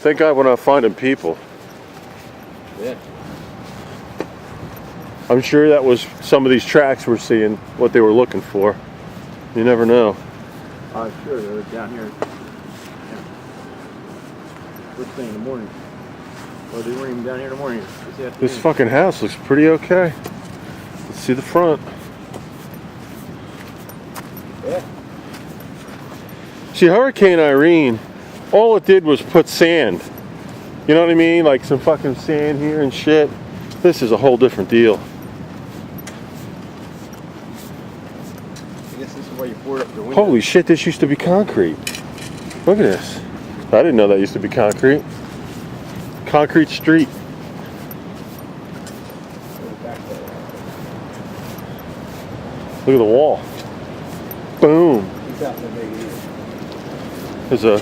Thank God we're not finding people. Yeah. I'm sure that was some of these tracks we're seeing, what they were looking for. You never know. Sure, they're down here. Yeah. First thing in the morning. Well, they weren't even down here in the morning. This fucking house looks pretty okay. Let's see the front. Yeah. See, Hurricane Irene, all it did was put sand. You know what I mean? Like some fucking sand here and shit. This is a whole different deal. I guess this is why you board up the window. Holy shit, this used to be concrete. Look at this. I didn't know that used to be concrete. Concrete street. Look at the wall. Boom. There's a...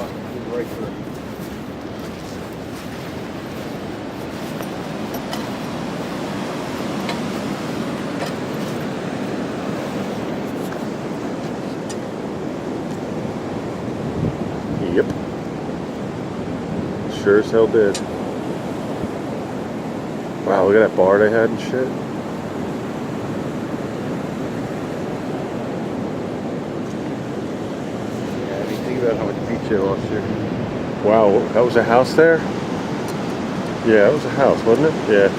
Yep. Sure as hell did. Wow, look at that bar they had and shit. Yeah, I mean, think about how much beach there lost here. Wow, that was a house there? Yeah, it was a house, wasn't it? Yeah.